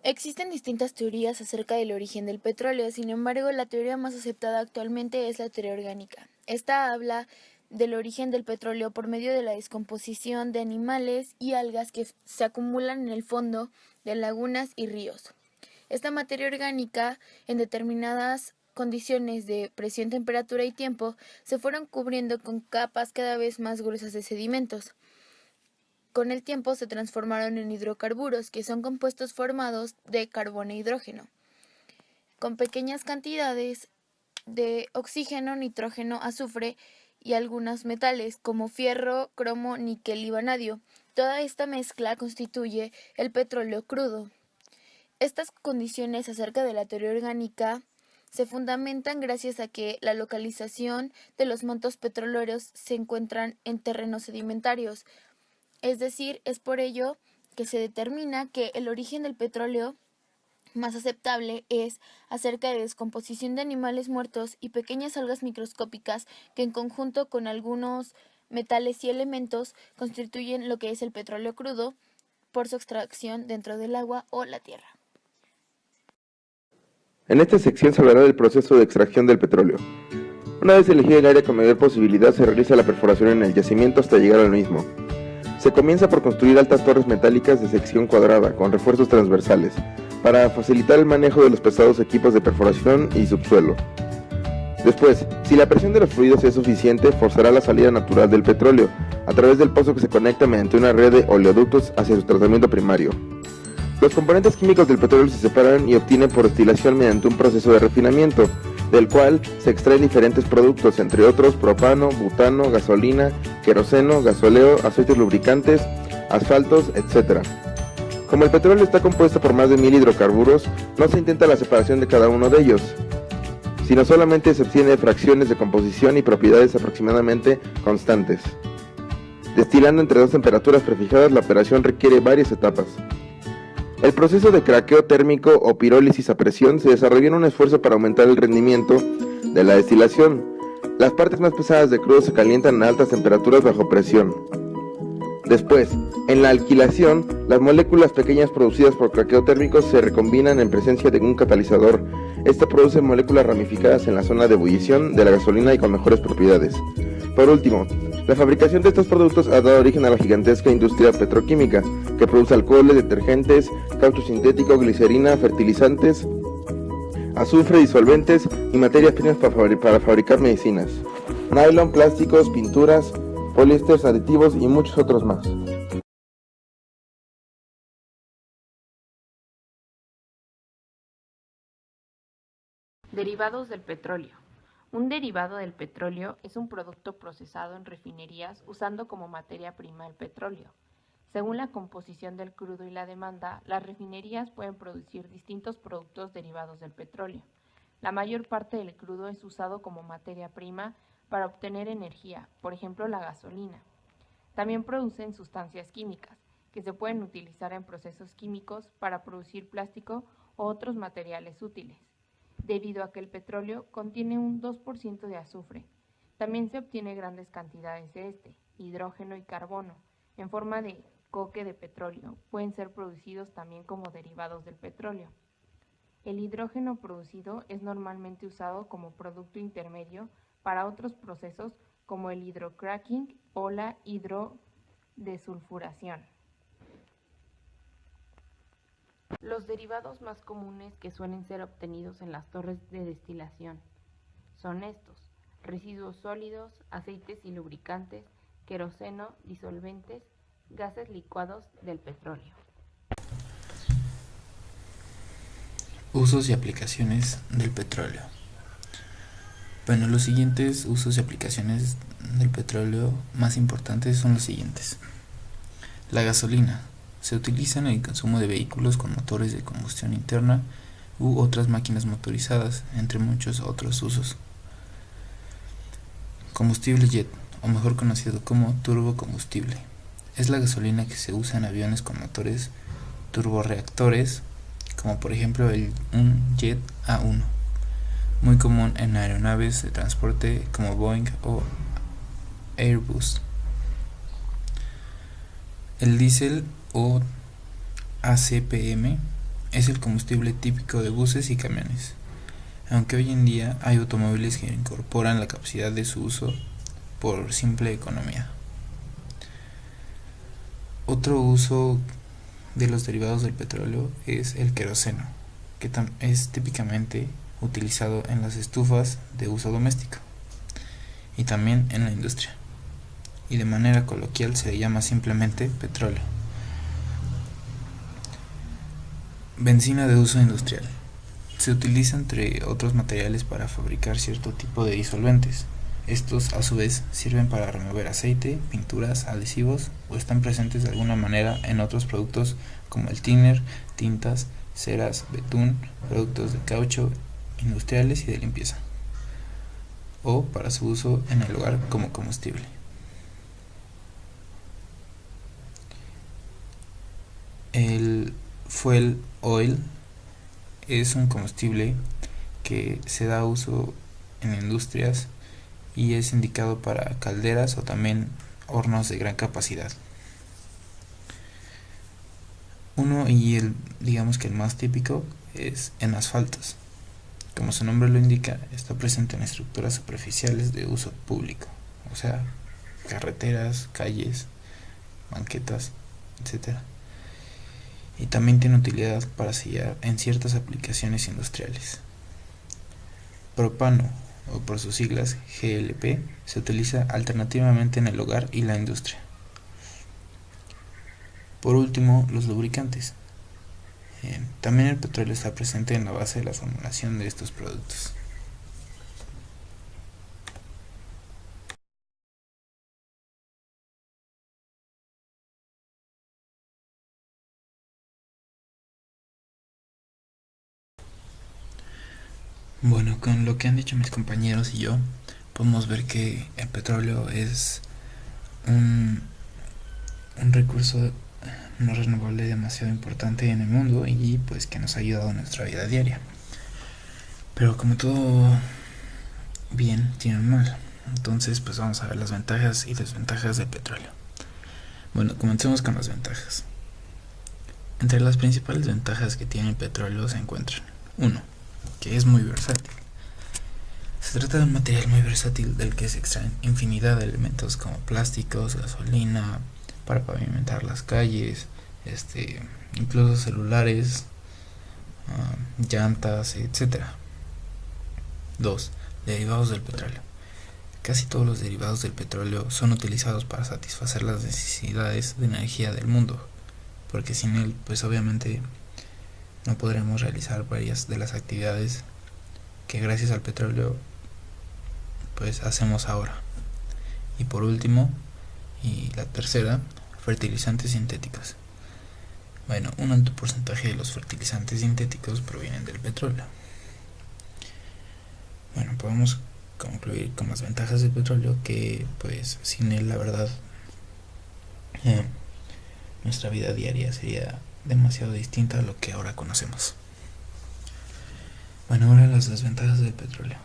Existen distintas teorías acerca del origen del petróleo, sin embargo, la teoría más aceptada actualmente es la teoría orgánica. Esta habla del origen del petróleo por medio de la descomposición de animales y algas que se acumulan en el fondo de lagunas y ríos. Esta materia orgánica, en determinadas condiciones de presión, temperatura y tiempo, se fueron cubriendo con capas cada vez más gruesas de sedimentos. Con el tiempo se transformaron en hidrocarburos, que son compuestos formados de carbono e hidrógeno, con pequeñas cantidades de oxígeno, nitrógeno, azufre y algunos metales como fierro, cromo, níquel y vanadio. Toda esta mezcla constituye el petróleo crudo. Estas condiciones acerca de la teoría orgánica se fundamentan gracias a que la localización de los mantos petroleros se encuentran en terrenos sedimentarios. Es decir, es por ello que se determina que el origen del petróleo más aceptable es acerca de descomposición de animales muertos y pequeñas algas microscópicas que en conjunto con algunos metales y elementos constituyen lo que es el petróleo crudo por su extracción dentro del agua o la tierra. En esta sección se hablará del proceso de extracción del petróleo. Una vez elegido el área con mayor posibilidad, se realiza la perforación en el yacimiento hasta llegar al mismo. Se comienza por construir altas torres metálicas de sección cuadrada, con refuerzos transversales, para facilitar el manejo de los pesados equipos de perforación y subsuelo. Después, si la presión de los fluidos es suficiente, forzará la salida natural del petróleo, a través del pozo que se conecta mediante una red de oleoductos hacia su tratamiento primario. Los componentes químicos del petróleo se separan y obtienen por destilación mediante un proceso de refinamiento, del cual se extraen diferentes productos, entre otros propano, butano, gasolina, queroseno, gasóleo, aceites lubricantes, asfaltos, etc. Como el petróleo está compuesto por más de 1000 hidrocarburos, no se intenta la separación de cada uno de ellos, sino solamente se obtiene fracciones de composición y propiedades aproximadamente constantes. Destilando entre dos temperaturas prefijadas, la operación requiere varias etapas. El proceso de craqueo térmico o pirólisis a presión se desarrolló en un esfuerzo para aumentar el rendimiento de la destilación. Las partes más pesadas de crudo se calientan a altas temperaturas bajo presión. Después, en la alquilación, las moléculas pequeñas producidas por craqueo térmico se recombinan en presencia de un catalizador. Esto produce moléculas ramificadas en la zona de ebullición de la gasolina y con mejores propiedades. Por último, la fabricación de estos productos ha dado origen a la gigantesca industria petroquímica, que produce alcoholes, detergentes, caucho sintético, glicerina, fertilizantes, azufre, disolventes y materias primas para fabricar medicinas, nylon, plásticos, pinturas, poliésteres, aditivos y muchos otros más. Derivados del petróleo. Un derivado del petróleo es un producto procesado en refinerías usando como materia prima el petróleo. Según la composición del crudo y la demanda, las refinerías pueden producir distintos productos derivados del petróleo. La mayor parte del crudo es usado como materia prima para obtener energía, por ejemplo la gasolina. También producen sustancias químicas, que se pueden utilizar en procesos químicos para producir plástico u otros materiales útiles, debido a que el petróleo contiene un 2% de azufre. También se obtiene grandes cantidades de hidrógeno y carbono, en forma de coque de petróleo. Pueden ser producidos también como derivados del petróleo. El hidrógeno producido es normalmente usado como producto intermedio para otros procesos como el hidrocracking o la hidrodesulfuración. Los derivados más comunes que suelen ser obtenidos en las torres de destilación son estos: residuos sólidos, aceites y lubricantes, queroseno, disolventes, gases licuados del petróleo. Usos y aplicaciones del petróleo. Bueno, los siguientes usos y aplicaciones del petróleo más importantes son los siguientes. La gasolina. Se utiliza en el consumo de vehículos con motores de combustión interna u otras máquinas motorizadas, entre muchos otros usos. Combustible jet, o mejor conocido como turbocombustible. Es la gasolina que se usa en aviones con motores turborreactores, como por ejemplo un jet A1, muy común en aeronaves de transporte como Boeing o Airbus. El diésel o ACPM es el combustible típico de buses y camiones, aunque hoy en día hay automóviles que incorporan la capacidad de su uso por simple economía. Otro uso de los derivados del petróleo es el queroseno, que es típicamente utilizado en las estufas de uso doméstico y también en la industria, y de manera coloquial se le llama simplemente petróleo. Benzina de uso industrial. Se utiliza entre otros materiales para fabricar cierto tipo de disolventes. Estos a su vez sirven para remover aceite, pinturas, adhesivos o están presentes de alguna manera en otros productos como el thinner, tintas, ceras, betún, productos de caucho, industriales y de limpieza, o para su uso en el hogar como combustible. El fuel oil es un combustible que se da uso en industrias y es indicado para calderas o también hornos de gran capacidad. Uno y digamos que el más típico es en asfaltos. Como su nombre lo indica, está presente en estructuras superficiales de uso público, o sea, carreteras, calles, banquetas, etc. Y también tiene utilidad para sellar en ciertas aplicaciones industriales. Propano, o por sus siglas GLP, se utiliza alternativamente en el hogar y la industria. Por último, los lubricantes. También el petróleo está presente en la base de la formulación de estos productos. Bueno, con lo que han dicho mis compañeros y yo, podemos ver que el petróleo es un recurso no renovable demasiado importante en el mundo y pues que nos ha ayudado en nuestra vida diaria. Pero como todo bien tiene un mal, entonces pues vamos a ver las ventajas y desventajas del petróleo. Bueno, comencemos con las ventajas. Entre las principales ventajas que tiene el petróleo se encuentran: 1. Que es muy versátil. Se trata de un material muy versátil del que se extraen infinidad de elementos como plásticos, gasolina, para pavimentar las calles, incluso celulares, llantas, etc. 2. Derivados del petróleo. Casi todos los derivados del petróleo son utilizados para satisfacer las necesidades de energía del mundo, porque sin él, pues obviamente no podremos realizar varias de las actividades que gracias al petróleo pues hacemos ahora. Y por último, y la tercera, fertilizantes sintéticos. Bueno, un alto porcentaje de los fertilizantes sintéticos provienen del petróleo. Bueno, podemos concluir con las ventajas del petróleo, que pues sin él la verdad nuestra vida diaria sería demasiado distinta a lo que ahora conocemos. Bueno, ahora las desventajas del petróleo.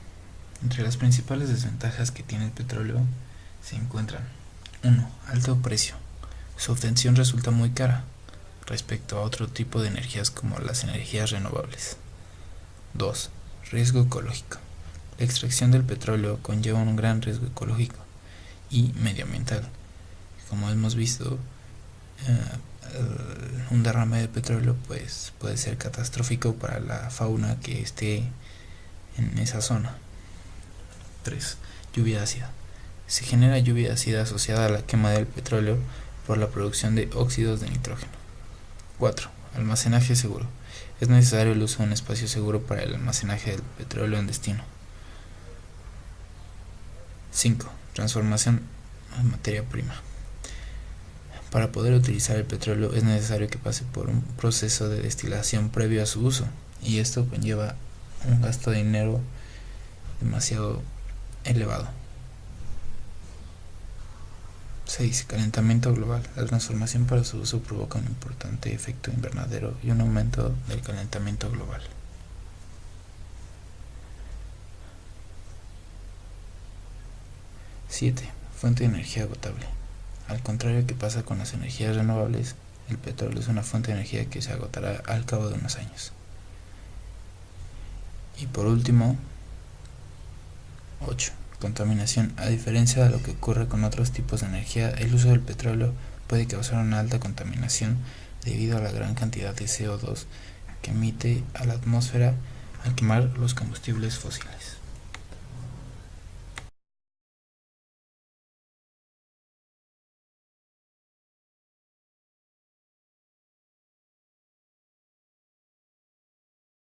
Entre las principales desventajas que tiene el petróleo se encuentran: 1. Alto precio. Su obtención resulta muy cara respecto a otro tipo de energías como las energías renovables. 2. Riesgo ecológico. La extracción del petróleo conlleva un gran riesgo ecológico y medioambiental. Como hemos visto, un derrame de petróleo pues puede ser catastrófico para la fauna que esté en esa zona. 3. Lluvia ácida. Se genera lluvia ácida asociada a la quema del petróleo por la producción de óxidos de nitrógeno. 4. Almacenaje seguro. Es necesario el uso de un espacio seguro para el almacenaje del petróleo en destino. 5. Transformación en materia prima. Para poder utilizar el petróleo es necesario que pase por un proceso de destilación previo a su uso, y esto conlleva un gasto de dinero demasiado elevado. 6. Calentamiento global. La transformación para su uso provoca un importante efecto invernadero y un aumento del calentamiento global. 7. Fuente de energía agotable. Al contrario que pasa con las energías renovables, El petróleo es una fuente de energía que se agotará al cabo de unos años. Y por último, 8. Contaminación. A diferencia de lo que ocurre con otros tipos de energía, el uso del petróleo puede causar una alta contaminación debido a la gran cantidad de CO2 que emite a la atmósfera al quemar los combustibles fósiles.